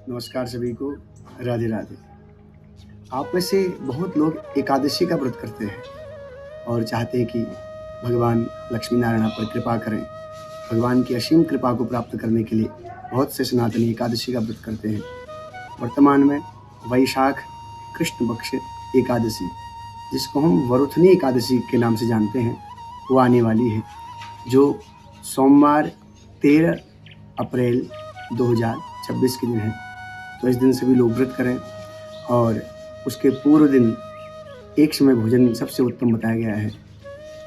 नमस्कार सभी को। राधे राधे। आप में से बहुत लोग एकादशी का व्रत करते हैं और चाहते हैं कि भगवान लक्ष्मी नारायण आप पर कृपा करें। भगवान की असीम कृपा को प्राप्त करने के लिए बहुत से सनातनी एकादशी का व्रत करते हैं। वर्तमान में वैशाख कृष्ण पक्ष एकादशी, जिसको हम वरुथनी एकादशी के नाम से जानते हैं, वो आने वाली है, जो सोमवार 13 अप्रैल 2026 के दिन है। तो इस दिन सभी लोग व्रत करें और उसके पूर्व दिन एक समय भोजन सबसे उत्तम बताया गया है।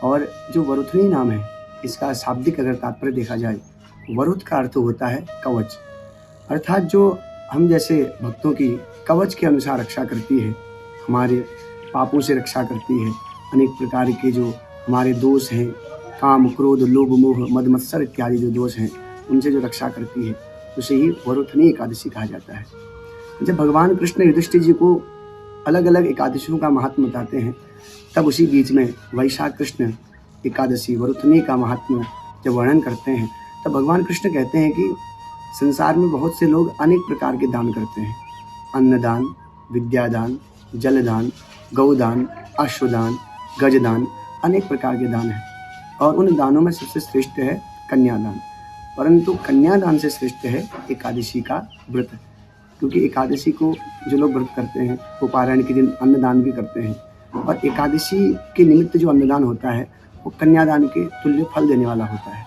और जो वरुथनी नाम है, इसका शाब्दिक अगर तात्पर्य देखा जाए, वरुथ का अर्थ होता है कवच, अर्थात जो हम जैसे भक्तों की कवच के अनुसार रक्षा करती है, हमारे पापों से रक्षा करती है, अनेक प्रकार के जो हमारे दोष हैं, काम क्रोध लोभ मोह मद मत्सर इत्यादि जो दोष हैं, उनसे जो रक्षा करती है, उसे ही वरुथनी एकादशी कहा जाता है। जब भगवान कृष्ण युधिष्ठिर जी को अलग अलग एकादशियों का महात्म बताते हैं, तब उसी बीच में वैशाख कृष्ण एकादशी वरुथनी का महात्म जब वर्णन करते हैं, तब भगवान कृष्ण कहते हैं कि संसार में बहुत से लोग अनेक प्रकार के दान करते हैं। अन्नदान, विद्यादान, जलदान, गौदान, अश्वदान, गजदान, अनेक प्रकार के दान हैं और उन दानों में सबसे श्रेष्ठ है कन्यादान। परंतु कन्यादान से श्रेष्ठ है एकादशी का व्रत, क्योंकि एकादशी को जो लोग व्रत करते हैं वो पारायण के दिन अन्नदान भी करते हैं और एकादशी के निमित्त जो अन्नदान होता है वो कन्यादान के तुल्य फल देने वाला होता है।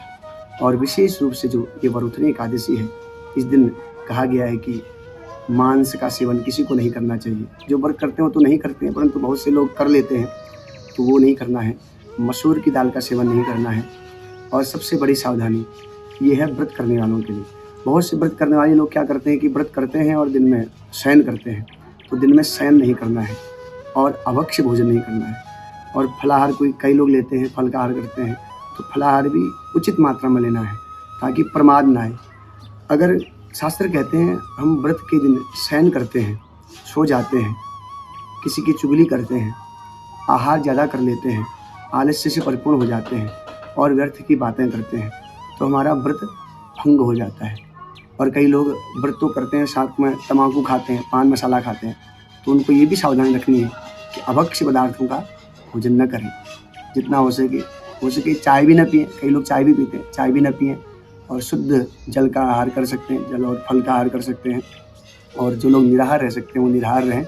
और विशेष रूप से जो ये वरुथनी एकादशी है, इस दिन कहा गया है कि मांस का सेवन किसी को नहीं करना चाहिए। जो व्रत करते हो तो नहीं करते हैं, परंतु बहुत से लोग कर लेते हैं, तो वो नहीं करना है। मसूर की दाल का सेवन नहीं करना है। और सबसे बड़ी सावधानी ये है व्रत करने वालों के लिए। बहुत से व्रत करने वाले लोग क्या करते हैं कि व्रत करते हैं और दिन में शयन करते हैं, तो दिन में शयन नहीं करना है और अभक्ष्य भोजन नहीं करना है। और फलाहार कई लोग लेते हैं, फल का आहार करते हैं, तो फलाहार भी उचित मात्रा में लेना है ताकि प्रमाद ना आए। अगर शास्त्र कहते हैं हम व्रत के दिन शयन करते हैं, सो जाते हैं, किसी की चुगली करते हैं, आहार ज़्यादा कर लेते हैं, आलस्य से परिपूर्ण हो जाते हैं और व्यर्थ की बातें करते हैं, तो हमारा व्रत भंग हो जाता है। और कई लोग व्रत तो करते हैं, साथ में तम्बाकू खाते हैं, पान मसाला खाते हैं, तो उनको ये भी सावधानी रखनी है कि अभक्ष्य पदार्थों का भोजन न करें। जितना हो सके चाय भी न पिएं। कई लोग चाय भी पीते हैं, चाय भी न पिएं और शुद्ध जल का आहार कर सकते हैं, जल और फल का आहार कर सकते हैं। और जो लोग निराहार रह सकते हैं वो निराहार रहें।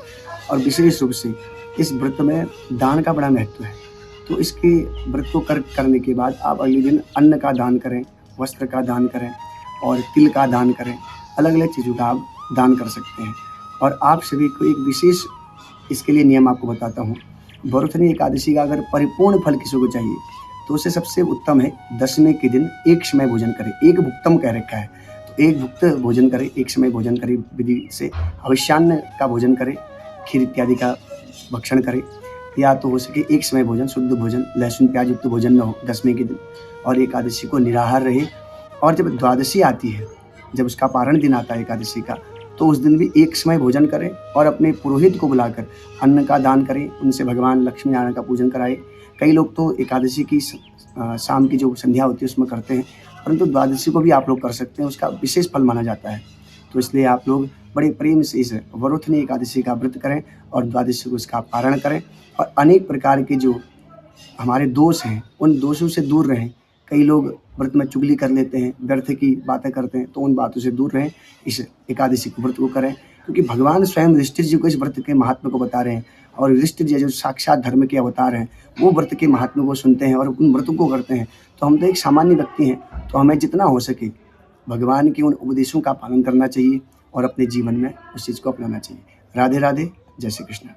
और विशेष रूप से इस व्रत में दान का बड़ा महत्व है, तो इसके व्रत को करने के बाद आप अगले दिन अन्न का दान करें, वस्त्र का दान करें और तिल का दान करें। अलग अलग चीज़ों का आप दान कर सकते हैं। और आप सभी को एक विशेष इसके लिए नियम आपको बताता हूँ। वरुथनी एकादशी का अगर परिपूर्ण फल किसी को चाहिए तो उसे सबसे उत्तम है दशमी के दिन एक समय भोजन करें। एक भुक्तम कह रखा है, तो एक भुक्त भोजन करें, एक समय भोजन करें विधि से। अवश्यान्न का भोजन करें, खीर इत्यादि का भक्षण करें, या तो हो सके एक समय भोजन, शुद्ध भोजन, लहसुन प्याज युक्त भोजन न हो दशमी के दिन। और एकादशी को निराहार रहे। और जब द्वादशी आती है, जब उसका पारण दिन आता है एकादशी का, तो उस दिन भी एक समय भोजन करें और अपने पुरोहित को बुलाकर अन्न का दान करें, उनसे भगवान लक्ष्मी नारायण का पूजन कराएं। कई लोग तो एकादशी की शाम की जो संध्या होती है उसमें करते हैं, परंतु द्वादशी को भी आप लोग कर सकते हैं, उसका विशेष फल माना जाता है। तो इसलिए आप लोग बड़े प्रेम से इस वरुथनी एकादशी का व्रत करें और द्वादशी को इसका पारण करें और अनेक प्रकार के जो हमारे दोष हैं उन दोषों से दूर रहें। कई लोग व्रत में चुगली कर लेते हैं, व्यर्थ की बातें करते हैं, तो उन बातों से दूर रहें, इस एकादशी को व्रत को करें। क्योंकि भगवान स्वयं युधिष्ठिर जी को इस व्रत के महात्म को बता रहे हैं और युधिष्ठिर जी जो साक्षात धर्म के अवतार हैं, वो व्रत के महात्म को सुनते हैं और उन व्रतों को करते हैं। तो हम तो एक सामान्य व्यक्ति हैं, तो हमें जितना हो सके भगवान के उन उपदेशों का पालन करना चाहिए और अपने जीवन में उस चीज़ को अपनाना चाहिए। राधे राधे। जय श्री कृष्ण।